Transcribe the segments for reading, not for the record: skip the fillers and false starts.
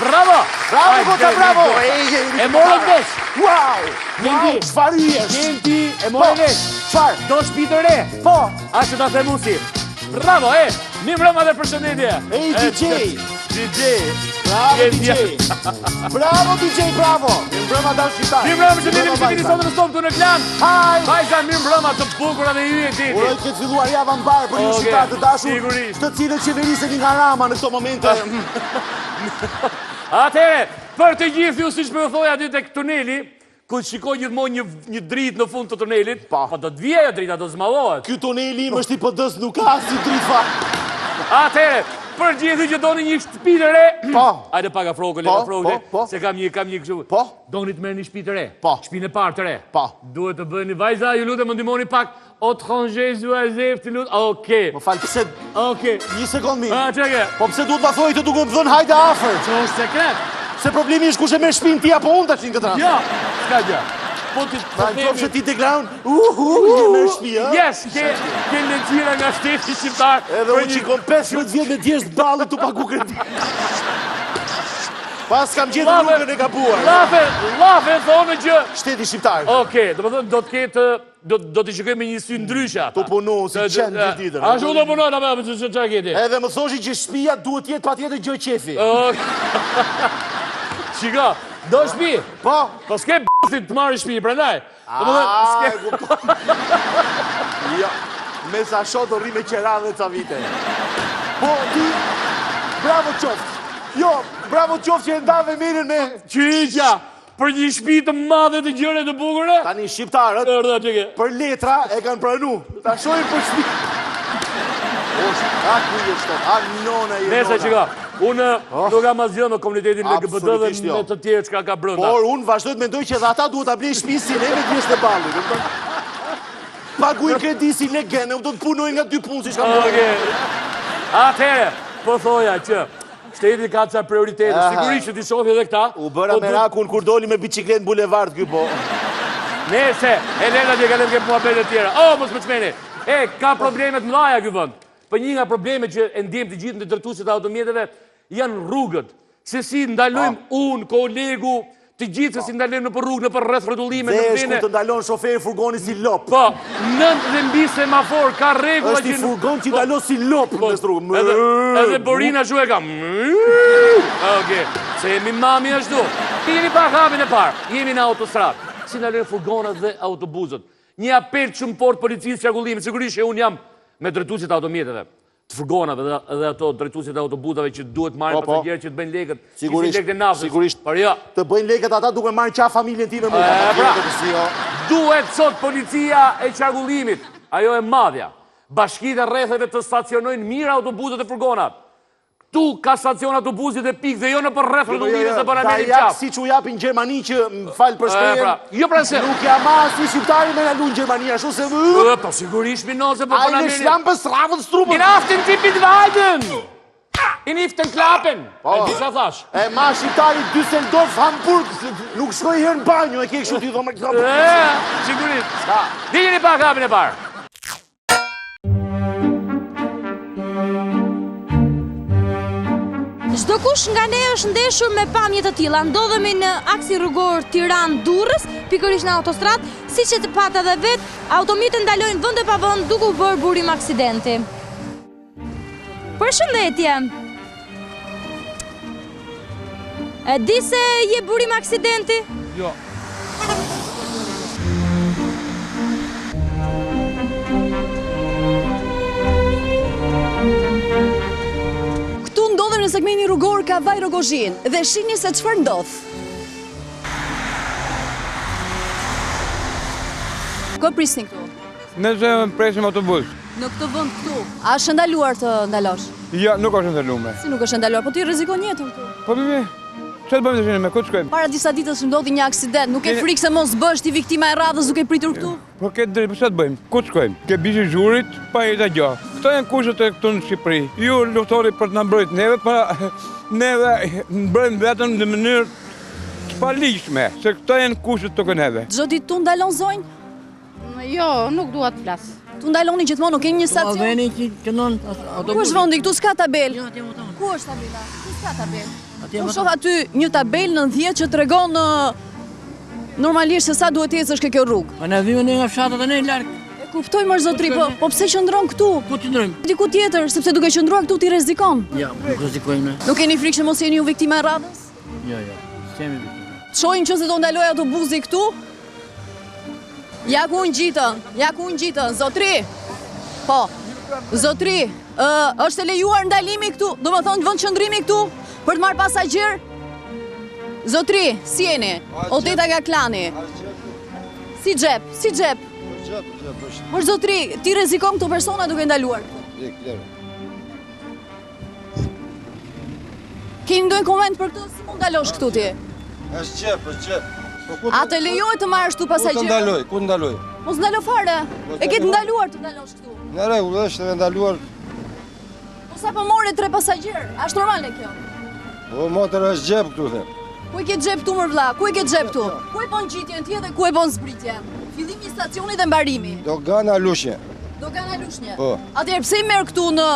Bravo! Bravo, Gota, bravo! E morën vesh! Wow! Wow, çfarë jesh? Gjenti, e morën vesh! Çfarë? Do shtëpi të re! Po! A që ta themusi! Bravo, mi mbrëma dhe përshëndetje! Ej, DJ! DJ! Bravo, DJ! Bravo, DJ, bravo! Mi mbrëma dalë shqitar! Mi mbrëma që të vini sotë në stomë të në klan! Haj! Vajza, mi mbrëma të bukura dhe ju e titi! Uroj këtë filluar java mbarë për një shqitar të dashur, sigurisht. të cilët qeverisën nga Rama në këto momente. Atere, për të gjithë ju si që me thoja dy tek tuneli, ku shikoj gjithmonë një dritë në fund të tunelit, po do të vjeja drita, do zmalohet. Ky tuneli im është i pëdës, nuk ka si dritë fa. Atere, për gjithë që doni një shtëpi të re, po, ajde paga frokële, po, se kam një kështu. Po, doni të merë një shtëpi të re, po, shtëpinë e parë të re, po, duhet të bëni vajza, ju lutem më ndihmoni pak, o të rangez, ju azef, të lutë, oke. Më falë, pëse, një sekund mi, po pëse duhet ma thoi të duke më dhënë hajde afer. Që është sekret. Se problemi është kush e merr shtëpinë ti apo unë tash në këtë rast. Ja, s'ka gjë. Po ti themi ti te ground. Je merr shtëpi, ha? Yes, ke lëgjira nga shteti shqiptar. Edhe unë qikon 15 vjet me djesht ballë tu pagu kredi. Pas kam gjetur rrugën e gabuar. Llafe thonë që shteti shqiptar. Okej, domethënë do të ketë do t'i shikoj me një sy ndryshe ata. Tu punu si qenë një ditër. Ashtu do punon apo çfarë keti? Edhe më thoshi që shtëpia duhet të jetë patjetër gjë qefi. Shiko, do shtëpi? Po. Po s'ke b***it të marrë shtëpi, prandaj. Domethënë Jo, me sa shoh do rri me qera dhe ca vite. Po ti bravo qoftë. Jo, bravo qoftë që e ndave mirën me Qyqja. Për një shtëpi të madhe të gjëre të bukura? Tani shqiptarët për letra e kanë pranu. Ta shohin për shtëpi. A ku je shtot? A nona je nona. Nese qika, unë nuk kam asgjë me komunitetin LGBT dhe me të tjerë çka ka brenda. Por unë vazhdoj të mendoj që edhe ata duhet ta blejnë shtëpinë si ne me djesht e ballit. Paguajnë kredi si legene, do të punojnë nga 2 punë si shka më. Okej. Atëherë, po thoja që shteti ka ca prioritete, sigurisht që ti shofi edhe këta. U bëra merakun kur doli me bicikletë në bulevard ky po. Nese, Elena dhe kalem ke muhabete tjera. Mos më çmeni. Ka probleme të mëdha ky vend. Për një nga probleme që e ndjem të gjithë në drejtuesit e automjeteve janë rrugët. Se si ndalojmë unë, kolegu, të gjithë se si ndalojmë në për rrugë, në për rreth rretullime, në vene. Dhe është ku të ndalon shoferi furgoni si lop. Po, nën dhe mbi semafor, ka rregulla që... është i furgon që ndalon si lop në rrugë. Edhe Borina shu e ka... Okej, se jemi mami ashtu. Jemi pak hapin e parë, jemi në autostradë. Si ndalojnë furgonat dhe autobuzët. Një apel shumë fort policisë qarkullimit, sigurisht që unë jam me drejtuesit e automjeteve, të furgonave dhe ato drejtuesit e autobusave që duhet marrin pasagjerë që të bëjnë lekët, sigurisht, por jo. Të bëjnë lekët ata duke marrë qa familjen time më. Duhet sot policia e qarkullimit, ajo e madhja, bashkitë e rrethave të stacionojnë mirë autobuset e furgonat. Tu ka stacion autobusit dhe pikë dhe jo në për rreth rrotullimit se për Ta Amerin jak qaf. si që japin Gjermani që më falë për shprehjen. Jo pra se. Nuk jam as si shqiptari me na lu në Gjermani ashtu se Po sigurisht minose për ai për në Amerin. shlampës rrafët strupën. In aften tipit vajden! In iften klapen! E di qa thash? E ma shqiptari Düsseldorf, Hamburg, nuk shkoj herë në banjo, e ke kështu ti thonë. Sigurisht. Dijeni pak hapin e parë. Çdo kush nga ne është ndeshur me pamje të tilla. Ndodhemi në aksin rrugor Tiranë-Durrës, pikërisht në autostradë, siç e të pat edhe vet, automjetët ndalojnë vend e pa vend duke u bërë burim aksidenti. Përshëndetje. E di se je burim aksidenti? Jo. Këtu ndodhem në segmentin rrugor Kavaj-Rogozhin dhe shihni se çfarë ndodh. Ku prisni këtu? Nëse presim autobus. Në këtë vend këtu. A është ndaluar të ndalosh? Ja, nuk është ndaluar. Si nuk është ndaluar, po ti rrezikon jetën këtu. Po mi, çfarë të bëjmë tash me ku të shkojmë? Para disa ditësh ndodhi një aksident, nuk e frikë se mos bësh ti viktima e radhës duke pritur këtu? Po ke drejt, po çfarë të bëjmë? Ku të shkojmë? Ke bishi zhurit pa jeta gjatë. Këto janë kushtet e këtu në Shqipëri. Ju luftori për të na mbrojtur neve, pa neve mbrojmë vetëm në mënyrë të paligjshme, se këto janë kushtet të neve. Çdo ditë tu ndalon zonjë? Jo, nuk dua të flas. Tu ndaloni gjithmonë, nuk keni një stacion? Veni që qëndon Ku autobus. është vendi? Këtu s'ka tabel. Jo, atje voton. Ku është tabela? Ku s'ka tabel? Atje Unë voton. shoh aty një tabel në 10 që tregon normalisht se sa duhet të ecësh ke kjo rrugë. Po na vjen nga fshatat e ne larg. E kuptoj më zotri, po pse qëndron këtu? Ku të ndrojmë? Diku tjetër, sepse duke qëndruar këtu ti rrezikon. Ja, nuk rrezikojmë ne. Nuk keni frikë që mos jeni ju viktima e radhës? Jo. S'kemi viktima. Shohim që se do ndaloj autobusi këtu. Ja ku unë gjitën, zotri. Po, zotri, është e lejuar ndalimi këtu, do më thonë vend qëndrimi këtu, për të marrë pasagjer? Zotri, si jeni? Odeta nga klani. Si xhep? Por zotri, ti rrezikon këto persona duke ndaluar këtu. Keni ndonjë koment për këtë? Si mund ndalosh këtu ti? është qep. A të lejohet të marrësh këtu pasagjer? Ku ndaloj? Mos ndalo fare. E ke të ndaluar të ndalosh këtu. Në rregull, është e ndaluar. Po sa po more 3 pasagjer? A është normale kjo? Po motor është xhep këtu them. Ku e ke xhep tu mër vlla? Ku e ke xhep tu? Ku e bën gjitjen ti dhe ku e bën zbritjen? Fillimi i stacionit dhe mbarimi. Dogana Lushnje. Dogana Lushnje. Po. Atëherë pse i merr këtu në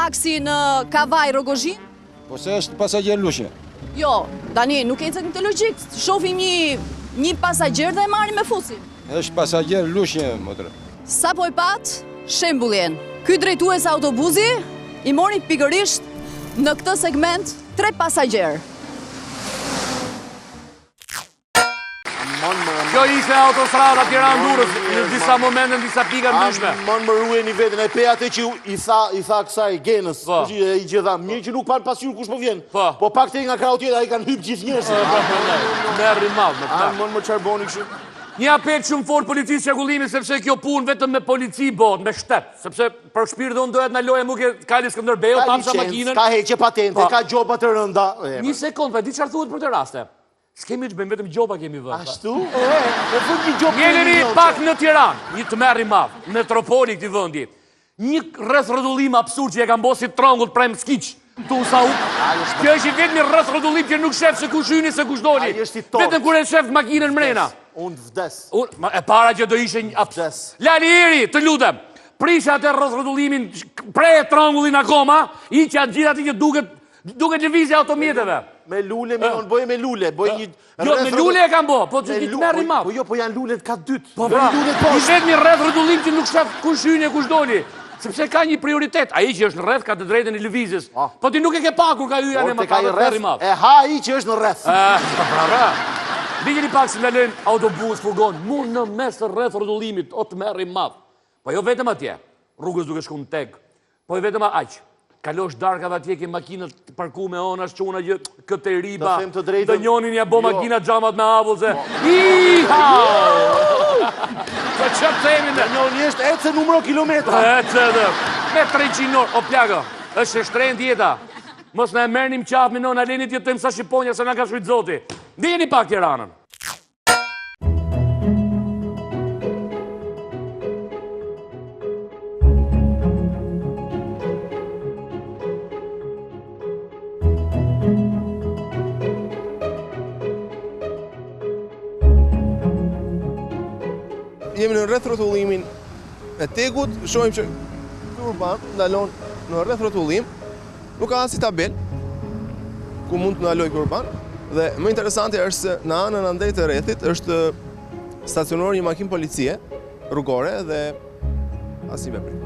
aksin Kavaj-Rogozhin? Po se është pasagjer Lushnje. Jo, tani nuk e cek në të logjik. Shohim një pasagjer dhe e marrim me fusin. Është pasagjer Lushnje motor. Sa po e pat shembullin. Ky drejtues autobusi i mori pikërisht në këtë segment 3 pasagjer. Kjo ishte autostrada Tiranë-Durrës në disa momente, në disa pika ndryshme. Mon më rueni vetën e pe atë që i tha kësaj genës. Po. I gjitha, mirë që nuk pan pasur kush po vjen. Po. Po pak te nga krau tjetër ai kanë hyp gjithë njerëzit. Merri madh me A këta. mon më çarboni kështu. Një apel shumë fort policisë qarkullimi, sepse kjo punë vetëm me polici bëhet, me shtet. Sepse për shpirë dhe unë dohet në loje mu ke Kali Skënderbeu, Ka tamsa licencë, makinën. ka heqje patente, Po. ka gjoba të rënda. Një sekund, pa di çfarë thuhet për të raste. S'kemi që bëjmë vetëm gjoba kemi vënë. Ashtu? E fut një gjobë. Jeni pak në Tiranë, një të merri madh, metropoli këtij vendi. Një rreth rrotullim absurd që e kanë bosi trongull prem skiç. Tu sa u. Kjo është i vetmi rreth rrotullim që nuk shef se kush hyni se kush doli. Ai është i tort. Vetëm kur e shef makinën mrena. Unë vdes. E para që do ishe një Vdes. Lali Iri, të lutem. Prisha atë rreth rrotullimin, prej trongullin akoma, hiqja gjithë aty që duket lëvizja automjeteve. Me lule, unë bëj me lule, bëj një... Jo, me lule e kam bo, po që ti të merri madh. Po jo, po janë lulet ka dytë. Po Bëj pra, lulet i poshtë. vetëmi rreth rrotullim që nuk shef kush hyni e kush doli. Sepse ka një prioritet. Ai që është në rreth ka të drejtën e lëvizjes. Po ti nuk e ke pa kur ka hyrja në Por te ka i makinën merri rreth, madh. e ha ai që është në rreth. Pra. Dijeni pak si ndalojnë autobus, furgon, mund në mes të rreth rrotullimit, o të merri madh. Po jo vetëm atje, rrugës duke shku në tek. Po jo vetëm aq. Kalosh darkave atje ke makinat të parku me onash çuna që këtë e riba. Do them të drejtën. Dë njonin ja bo Jo. makina xhamat me avullze. Iha! Po çfarë themi ne? Njoni është ecë numro kilometra. Me 300 orë, o plagë, është e shtrenjtë jeta. Mos na e merrnim qaf me nona Leni të jetojmë sa Shqiponja se na ka shujt Zoti. Ndjeni pak Tiranën. Jemi në rreth rrotullimin e Tekut, shohim që urban ndalon në rreth rrotullim, nuk ka asnjë tabel ku mund të ndaloj ky urban dhe më interesante është se në anën andej të rrethit është stacionuar një makinë policie rrugore dhe asnjë veprim.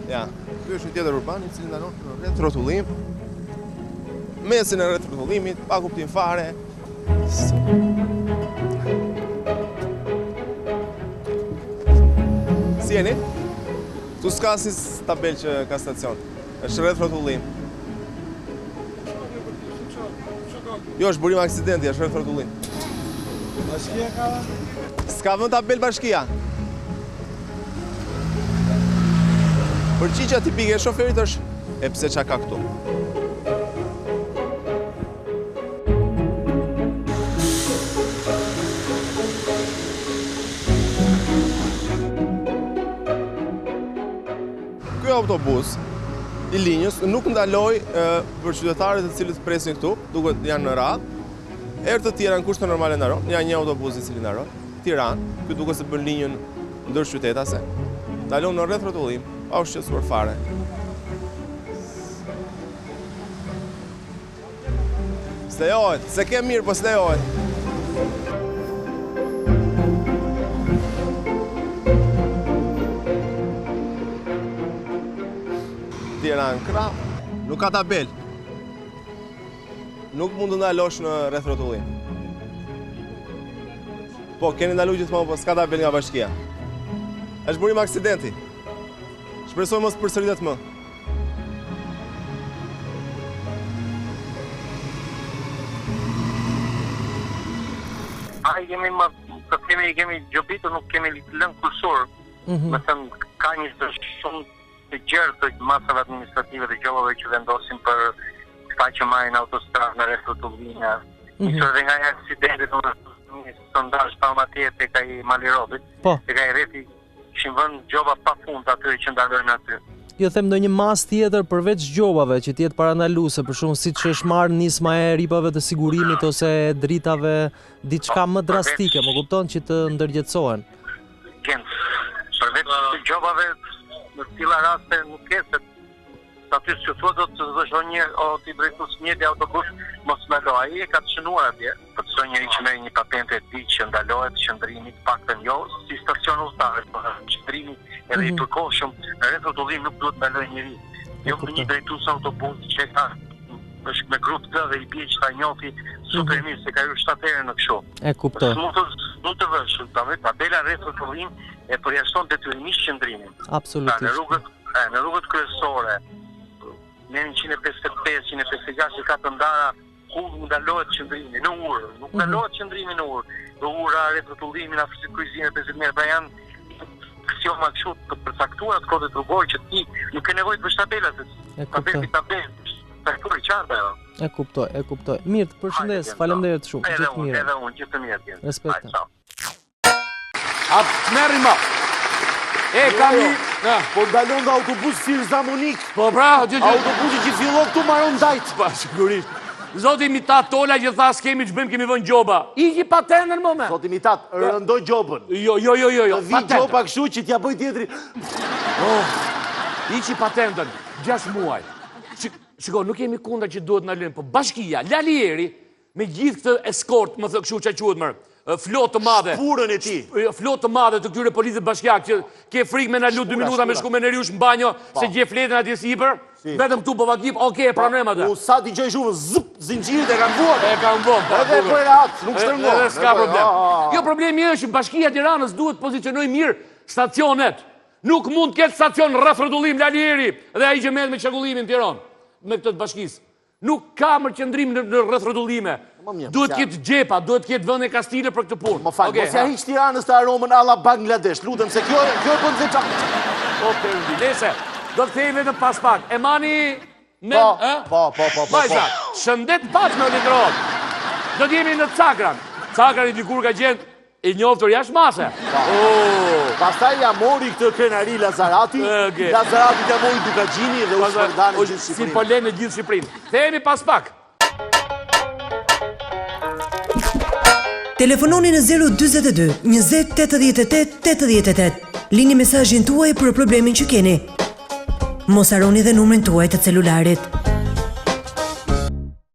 Ja, ky është një tjetër urban i cili ndalon në rreth rrotullim. Mesin e rreth rrotullimit, pa kuptim fare. Si jeni? Tu s'ka si tabel që ka stacion. Është rreth rrotullim. Jo, është burim aksidenti, është rreth rrotullim. Bashkia ka? S'ka vënë tabel bashkia. Përgjigja tipike e shoferit është e pse çka ka këtu. Ky autobus i linjës nuk ndaloj për qytetarët e cilët presin këtu, duke janë në radhë. Erë të tjera në kushte normale ndaron, ja një autobus i cili ndaron. Tiranë, ky duke se bën linjën ndër qytetase. Ndalon në rreth rrotullim, pa u shqetësuar fare. S'lejohet, se ke mirë, po s'lejohet. Tiranë krah, nuk ka tabel. Nuk mund të ndalosh në rreth rrotullim. Po, keni ndalu gjithmonë, po s'ka tabel nga bashkia. Është burim aksidenti. Shpresoj mos përsëritet më. kemi gjobitur, nuk kemi lënë kursor. Me thënë, ka një shumë të gjerë të masave administrative të gjobave që vendosin për këta që marrin autostradë në rreth rrotullimit. Nisur dhe nga një aksidenti në sondazh pa matje tek ai Malirobit, tek ai rrethi kishin vënë gjoba pafund aty që ndalojnë aty. Jo them ndonjë mas tjetër përveç gjobave që tjetë parandaluese, për shumë siç është marrë nisma e ripave të sigurimit ose dritave, diçka më drastike, më kupton, që të ndërgjetësohen. Përveç të gjobave në tilla raste nuk ke se aty që thua do të zëshon një o t'i drejtues mjeti autobus mos ndalo, ai e ka të shënuar atje. Po të njëri që merr një patente e tij që ndalohet qëndrimi të paktën jo si stacion udhëtar, por qëndrimi edhe i përkohshëm në rreth rrotullim nuk duhet ndaloj njëri. Jo një drejtues autobusi që ka është me grup të dhe i bie që ta njohi super mirë se ka hyrë 7 herë në kështu. E kuptoj. Nuk të vësh, tabela rreth rrotullim e përjashton detyrimisht qëndrimin. Absolutisht. Në rrugët kryesore, në 155, 156 që ka të ndara ku ndalohet qëndrimi në urë, nuk ndalohet qëndrimi në urë. Në ura, rreth rrotullimin, afërsi kryqëzimit 50 metra, pra janë aksioma kështu të përcaktuara të kodit rrugor që ti nuk ke nevojë të bësh tabela, se tabel. E kuptoj. Mirë, të përshëndes, faleminderit shumë. Gjithë mirë. Edhe unë, gjithë mirë. Respekt. Merri më. Kam një... Po ndalon nga autobus Fir Zamonik. Po pra, autobusi që fillon këtu maron ndajt. Pa, sigurisht. Zoti imitat tola që tha s'kemi që bëjmë, kemi vënë gjoba. Iki patentën më me. Zoti imitat, rëndoj gjobën. Jo. Vi gjoba kështu që t'ja bëj tjetri. Iki patentën, 6 muaj. Shiko, nuk jemi kundër që duhet në lënë, po bashkia, Lalieri, me gjithë këtë eskort, më thë kështu që quhet mërë, flotë të madhe. Furën e ti. Flotë të madhe të këtyre policët bashkjak, që ke frikë me në lutë 2 minuta me shku me në rjush në banjo, se gje fletën atje sipër, vetëm këtu po vakip, oke, pranojmë atë. Sa t'i gjoj shumë, zëp, zinqirit e kanë vuar. E kanë vuar. Edhe e për e atë, nuk shtërngo. Edhe s'ka problem. Jo, problemi është që bashkia Tiranës duhet pozicionoj mirë stacionet. Nuk mund të ketë stacion rreth rrotullim Lalieri dhe ai që merret me çakullimin në Tiranë, me këtë të bashkisë. Nuk ka mërqendrim në rreth rrotullime. Më mirë. Duhet ketë gjepa, duhet ketë vënë e Kastile për këtë punë. Më falë, mos ja hiq Tiranës të aromën alla Bangladesh. Lutem se kjo e bën veçantë. O, Perëndi, lese, do të thejve në pas pak. E mani me... Po. Vajza, shëndet pas me Olitrot. Do t'jemi në Cakran. Cakran i dikur ka qenë i njoftur jashtë mase. Pastaj ja mori këtë krenari Lazarati. Lazarati ja mori Dukagjini dhe u shpërndani gjithë Shqipërinë. Si po lënë gjithë Shqipërinë. Themi pas pak. Telefononi në 022 20 88 88. Lini mesazhin tuaj për problemin që keni. Mos harroni dhe numrin tuaj të celularit.